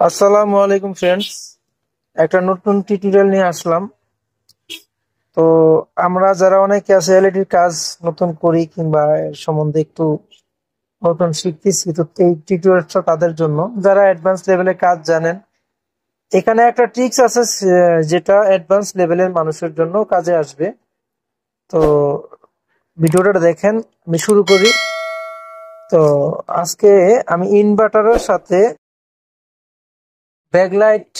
আসসালামু আলাইকুম ফ্রেন্ডস, একটা নতুন টিউটোরিয়াল নিয়ে আসলাম। তো আমরা যারা অনেকে আছে এলইডির কাজ নতুন করি কিংবা এর সম্বন্ধে একটু নতুন শিখতেছি, তো এই টিউটোরিয়ালটা তাদের জন্য যারা অ্যাডভান্স লেভেলের কাজ জানেন। এখানে একটা ট্রিক্স আছে যেটা অ্যাডভান্স লেভেলের মানুষের জন্য কাজে আসবে। তো ভিডিওটা দেখেন, আমি শুরু করি। তো আজকে আমি ইনভার্টারের সাথে ব্যাকলাইট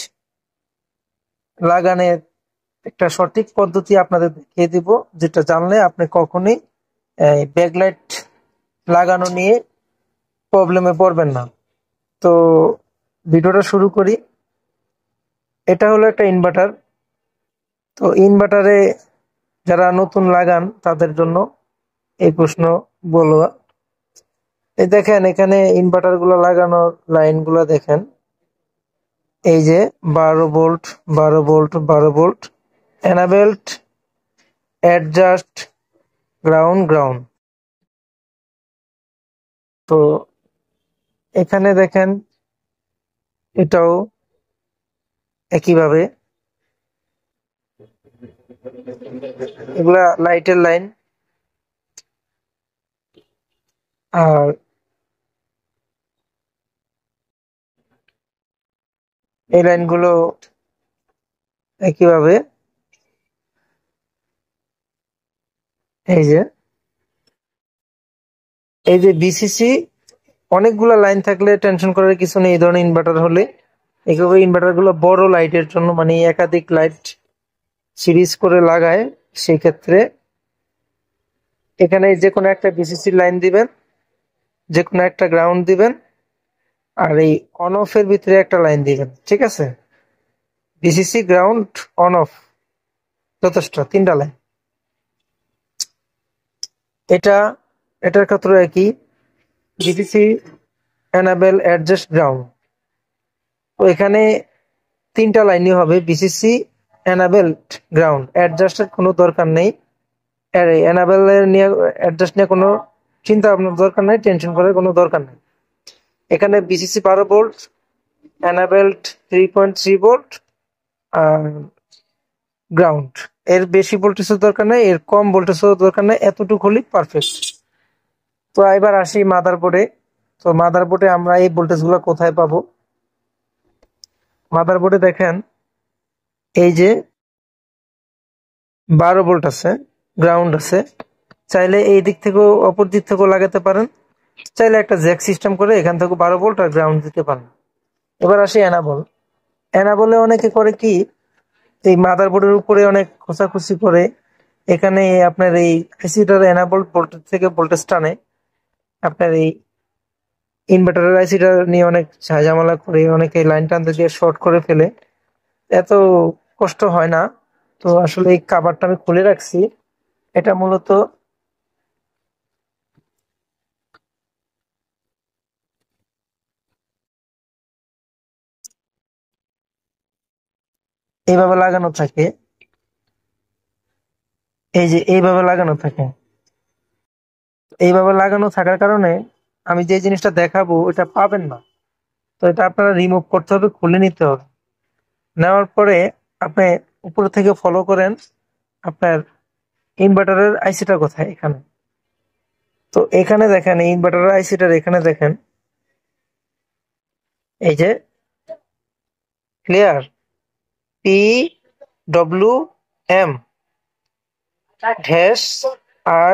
লাগানোর একটা সঠিক পদ্ধতি আপনাদের দেখিয়ে দিব, যেটা জানলে আপনি কখনোই ব্যাকলাইট লাগানো নিয়ে প্রবলেমে পড়বেন না। তো ভিডিওটা শুরু করি। এটা হলো একটা ইনভার্টার। তো ইনভার্টারে যারা নতুন লাগান তাদের জন্য এই প্রশ্ন বলো। এই দেখেন, এখানে ইনভার্টার গুলো লাগানোর লাইন গুলো দেখেন। এই যে 12 volt, 12 volt, 12 volt, enabled, adjust, ground, ground. তো এখানে দেখেন এটাও একইভাবে, এগুলা লাইটের লাইন। আর এই লাইনগুলো একইভাবে। এই যে বিসিসি, অনেকগুলা লাইন থাকলে টেনশন করার কিছু নেই। এই ধরনের ইনভার্টার হলে এইভাবে ইনভার্টার গুলো বড় লাইটের জন্য, মানে একাধিক লাইট সিরিজ করে লাগায়, সেই ক্ষেত্রে এখানে যে কোনো একটা বিসিসি লাইন দিবেন, যে কোনো একটা গ্রাউন্ড দিবেন, আর এই অন অফ এর ভিতরে একটা লাইন দিবেন। ঠিক আছে, বিসিসি, গ্রাউন্ড, অন অফ, যথেষ্ট, 3টা লাইন। এটা এটার ক্ষেত্রে একই, বিসিসি, এনাবেল, অ্যাডজাস্ট, গ্রাউন্ড। তো এখানে 3টা লাইনই হবে, বিসিসি, এনাবেল, গ্রাউন্ড। অ্যাডজাস্টের কোনো দরকার নেই, এনাবেল নিয়ে, অ্যাডজাস্ট নিয়ে কোনো চিন্তা ভাবনার দরকার নেই, টেনশন করার কোনো দরকার নেই। এখানে বিসিসি 12 ভোল্ট, এনাবেল 3.3 ভোল্ট, আর গ্রাউন্ড। এর বেশি ভোল্টেজের দরকার নেই, এর কম ভোল্টেজের দরকার নেই, এতটুকু হলেই পারফেক্ট। তো এবার আসি মাদারবোর্ডে। তো মাদারবোর্ডে আমরা এই ভোল্টেজ গুলো কোথায় পাবো? মাদারবোর্ডে দেখেন, এই যে 12 ভোল্ট আছে, গ্রাউন্ড আছে। চাইলে এই দিক থেকেও অপর দিক থেকেও লাগাতে পারেন, চাইলে একটা জ্যাক সিস্টেম করে এখান থেকে 12 ভোল্ট আর গ্রাউন্ড দিতে পারেন। এবার আসি এনাবল। এনাবলে অনেকে করে কি, এই মাদারবোর্ডের উপরে অনেক খোঁচাখুচি করে, এখানে আপনার এই আইসিটার এনাবল ভোল্টেজ থেকে ভোল্টেজ টানে, আপনার এই ইনভার্টারের আইসিটা নিয়ে অনেক ঝামেলা করে, অনেকে লাইন টানতে দিয়ে শর্ট করে ফেলে। এত কষ্ট হয় না। তো আসলে এই কাভারটা আমি খুলে রাখছি, এটা মূলত এইভাবে লাগানো থাকে। এই যে এইভাবে লাগানো থাকে, এইভাবে লাগানো থাকার কারণে আমি যে জিনিসটা দেখাবো ওটা পাবেন না। তো এটা আপনারা রিমুভ করতে হবে, খুলে নিতে হবে। নেওয়ার পরে আপনি উপর থেকে ফলো করেন আপনার ইনভার্টারের আইসিটা কোথায়। এখানে, তো এখানে দেখেন, এই ইনভার্টারের আইসিটার এখানে দেখেন, এই যে ক্লিয়ার, PWM ড্যাশ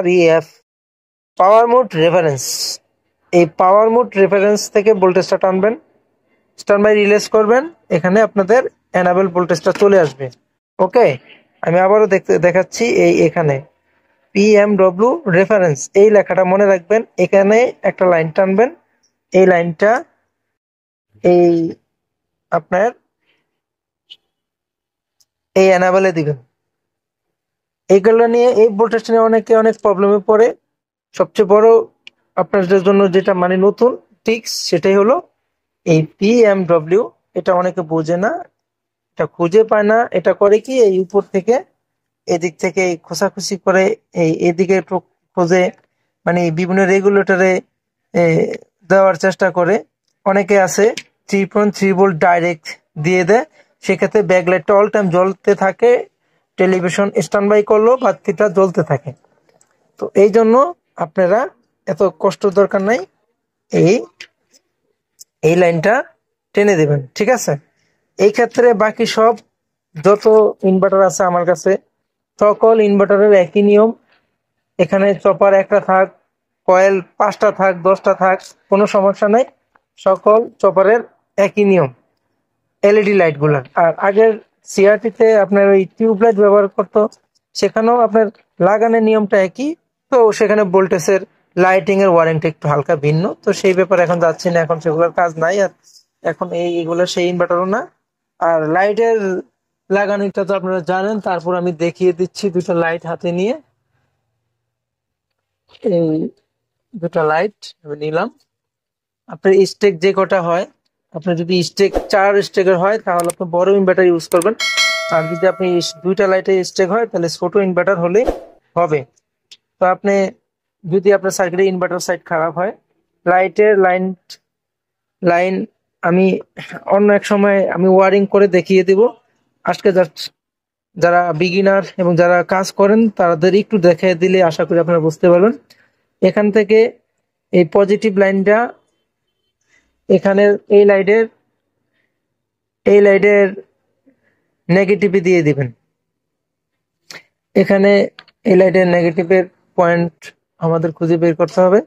REF, পাওয়ার মোড রেফারেন্স। এই পাওয়ার মোড রেফারেন্স থেকে ভোল্টেজটা টানবেন, স্টার বাই রিলেজ করবেন, এখানে আপনাদের এনাবেল ভোল্টেজটা চলে আসবে। ওকে, আমি আবারও দেখাচ্ছি। এই এখানে PMW রেফারেন্স, এই লেখাটা মনে রাখবেন। এখানে একটা লাইন টানবেন, এই লাইনটা এই আপনার এই এনাবেলে দিবেন। এইগুলো নিয়ে, এই ভোল্টেজটা নিয়ে অনেকে অনেক প্রবলেমে পড়ে। সবচেয়ে বড় আপনাদের জন্য যেটা মানে নতুন টিক্স, সেটাই হলো এই PMW। এটা অনেকে বোঝে না, এটা খুঁজে পায় না। এটা করে কি, এই উপর থেকে এদিক থেকে খোঁচাখুচি করে, এই এদিকে একটু খোঁজে, মানে বিভিন্ন রেগুলেটরে দেওয়ার চেষ্টা করে। অনেকে আছে 3.3 ভোল্ট ডাইরেক্ট দিয়ে দেয়, সেক্ষেত্রে ব্যাকলাইটটা অল টাইম জ্বলতে থাকে, টেলিভিশন স্ট্যান্ড বাই করলেও বাতিটা জ্বলতে থাকে। তো এই জন্য আপনারা এত কষ্ট দরকার নাই, এই এই লাইনটা টেনে দেবেন, ঠিক আছে। এই ক্ষেত্রে বাকি সব যত ইনভার্টার আছে আমার কাছে, সকল ইনভার্টারের একই নিয়ম। এখানে চপার একটা থাক, কয়েল 5টা থাক, 10টা থাক, কোনো সমস্যা নেই, সকল চপারের একই নিয়ম এলইডি লাইট গুলার। আর আগের সিআরটিতে আপনার ওই টিউবলাইট ব্যবহার করতো, সেখানেও আপনার লাগানোর নিয়মটা একই, তো সেখানে ভোল্টেজের লাইটিং এর ওয়ারেন্টি একটু হালকা ভিন্ন, তো সেই ব্যাপারে এখন যাচ্ছি না, এখন সেগুলোর কাজ নাই। আর এখন এইগুলো সেই ইনভার্টারও না। আর লাইটের লাগানোটা তো আপনারা জানেন, তারপর আমি দেখিয়ে দিচ্ছি দুটো লাইট হাতে নিয়ে। এই দুটো লাইট আমি নিলাম। আপনার স্টেক যে কটা হয়, আপনার যদি স্টেক 4 স্টেকের হয় তাহলে আপনি বড় ইনভার্টার ইউজ করবেন, আর যদি আপনি দুইটা লাইটের স্টেক হয় তাহলে ছোট ইনভার্টার হলে হবে। তো আপনি যদি আপনার সার্কিটে ইনভার্টার সাইড খারাপ হয়, লাইটের লাইন আমি অন্য এক সময় আমি ওয়ারিং করে দেখিয়ে দেব। আজকে যারা বিগিনার এবং যারা কাজ করেন তাদের একটু দেখিয়ে দিলে আশা করি আপনারা বুঝতে পারবেন। এখান থেকে এই পজিটিভ লাইনটা এখানের এই লাইটের নেগেটিভে দিয়ে দিবেন। এখানে এই লাইটের নেগেটিভের পয়েন্ট আমাদের খুঁজে বের করতে হবে।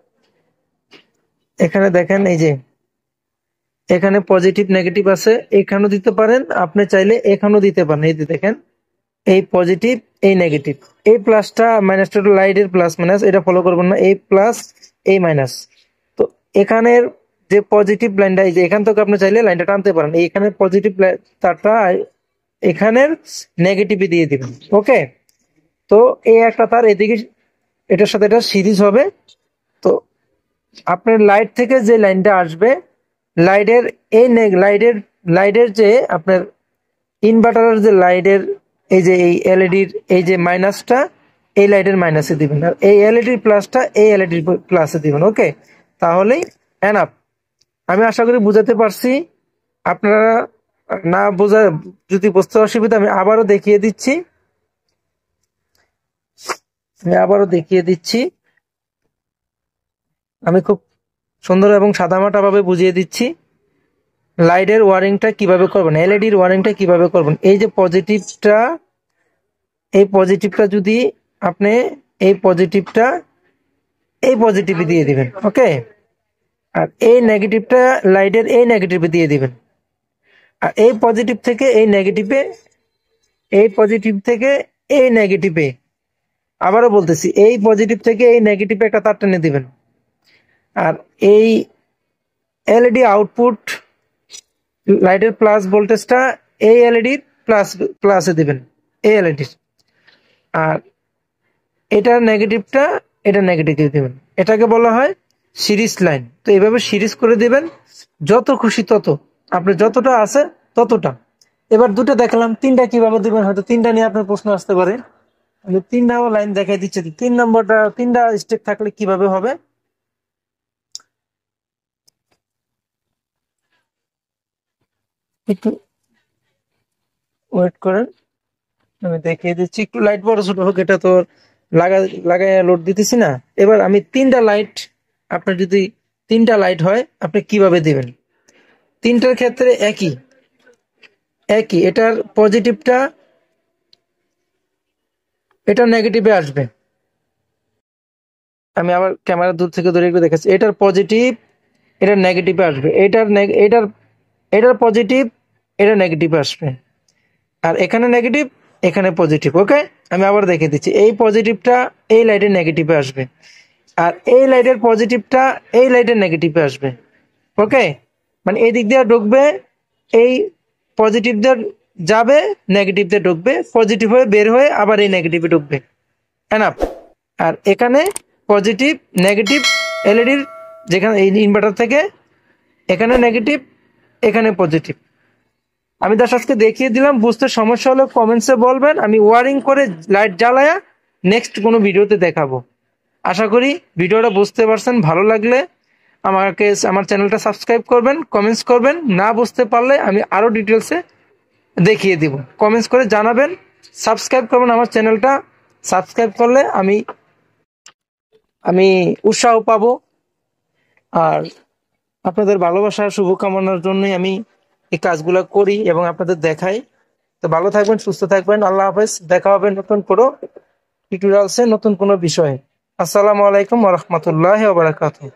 এখানে দেখেন, এই যে এখানে পজিটিভ নেগেটিভ আছে, এখানেও দিতে পারেন, আপনি চাইলে এখানেও দিতে পারেন। এই যে দেখেন, এই পজিটিভ, এই নেগেটিভ, এই প্লাসটা মাইনাসটা লাইটের প্লাস মাইনাস, এটা ফলো করবেন না, এই প্লাস এই মাইনাস। তো এখানের যে পজিটিভ লাইনটা, এই যে এখান থেকে আপনি চাইলে লাইনটা টানতে পারেন, এইখানে পজিটিভ তারটা এখানের নেগেটিভে দিয়ে দিবেন। ওকে, তো এই একটা তার এদিকে এটার সাথে এটা সিরিজ হবে। তো আপনার লাইট থেকে যে লাইনটা আসবে, লাইটের এই লাইটের যে আপনার ইনভার্টারের যে লাইটের এই যে এই এলইডির এই যে মাইনাসটা এই লাইটের মাইনাসে দিবেন, আর এই এলইডির প্লাসটা এই এলইডির প্লাসে দিবেন। ওকে, তাহলেই এনাফ। আমি আশা করি বুঝাতে পারছি। আপনারা না বোঝা যদি বুঝতে অসুবিধা, আমি আবারও দেখিয়ে দিচ্ছি। আমি খুব সুন্দর এবং সাদামাটা ভাবে বুঝিয়ে দিচ্ছি লাইটের ওয়ারিংটা কিভাবে করবেন, এলইডির ওয়ারিংটা কিভাবে করবেন। এই যে পজিটিভটা যদি আপনি এই পজিটিভে দিয়ে দিবেন। ওকে, আর এই নেগেটিভটা লাইটের এই নেগেটিভে দিয়ে দিবেন। আর এই পজিটিভ থেকে এই নেগেটিভে আবারও বলতেছি, এই পজিটিভ থেকে এই নেগেটিভে একটা তার টেনে দিবেন। আর এই এলইডি আউটপুট লাইটের প্লাস ভোল্টেজটা এই এলইডির প্লাসে দিবেন, এই এলইডির। আর এটা নেগেটিভ দিয়ে দিবেন। এটাকে বলা হয় সিরিজ লাইন। তো এইভাবে সিরিজ করে দিবেন, যত খুশি তত, আপনার যতটা আছে ততটা। এবার দুটো দেখালাম, তিনটা কিভাবে দিবেন, হয়তো তিনটা নিয়ে আপনার প্রশ্ন আসতে পারে। আমি 3 নম্বর লাইন দেখাই দিচ্ছি। 3 নম্বরটা 3টা স্টেপ থাকলে কিভাবে হবে, একটু ওয়েট করেন, আমি দেখিয়ে দিচ্ছি। একটু লাইট বড় ছোট হোক, এটা তো লাগাই লোড দিতেছি না। এবার আমি 3টা লাইট, আপনার যদি 3টা লাইট হয় আপনি কিভাবে দিবেন, 3টার ক্ষেত্রে একই। এটার পজিটিভটা এটা নেগেটিভে আসবে। আমি আবার ক্যামেরা দূর থেকে দূরে একটু দেখাচ্ছি। এটার পজিটিভ এটা নেগেটিভে আসবে, এটার পজিটিভ এটা নেগেটিভে আসবে, আর এখানে নেগেটিভ এখানে পজিটিভ। ওকে, আমি আবার দেখে দিচ্ছি। এই পজিটিভটা এই লাইটের নেগেটিভে আসবে, আর এই লাইটের পজিটিভটা এই লাইটের নেগেটিভে আসবে। ওকে, মানে এই দিক দিয়ে ঢুকবে, এই পজিটিভ দিয়ে যাবে, নেগেটিভ দিয়ে ঢুকবে, পজিটিভ হয়ে বের হয়ে আবার এই নেগেটিভে ঢুকবে। এনাফ। আর এখানে পজিটিভ নেগেটিভ এলইডির, যেখানে এই ইনভার্টার থেকে এখানে নেগেটিভ এখানে পজিটিভ। আমি আজকে দেখিয়ে দিলাম। বুঝতে সমস্যা হলে কমেন্টসে বলবেন, আমি ওয়ারিং করে লাইট জ্বালায়া নেক্সট কোনো ভিডিওতে দেখাবো। আশা করি ভিডিওটা বুঝতে পারছেন। ভালো লাগলে আমার চ্যানেলটা সাবস্ক্রাইব করবেন, কমেন্টস করবেন, না বুঝতে পারলে আমি আরো ডিটেলসে দেখিয়ে দিব। কমেন্টস করে জানাবেন, সাবস্ক্রাইব করবেন আমার চ্যানেলটা। সাবস্ক্রাইব করলে আমি উৎসাহ পাবো, আর আপনাদের ভালোবাসা শুভকামনার জন্যই আমি এই কাজগুলো করি এবং আপনাদের দেখাই। তো ভালো থাকবেন, সুস্থ থাকবেন, আল্লাহ হাফেজ। দেখা হবে নতুন কোনো টিউটোরিয়ালসে, নতুন কোনো বিষয়ে। আসসালামু আলাইকুম ওয়া রাহমাতুল্লাহি ওয়া বারাকাতুহু।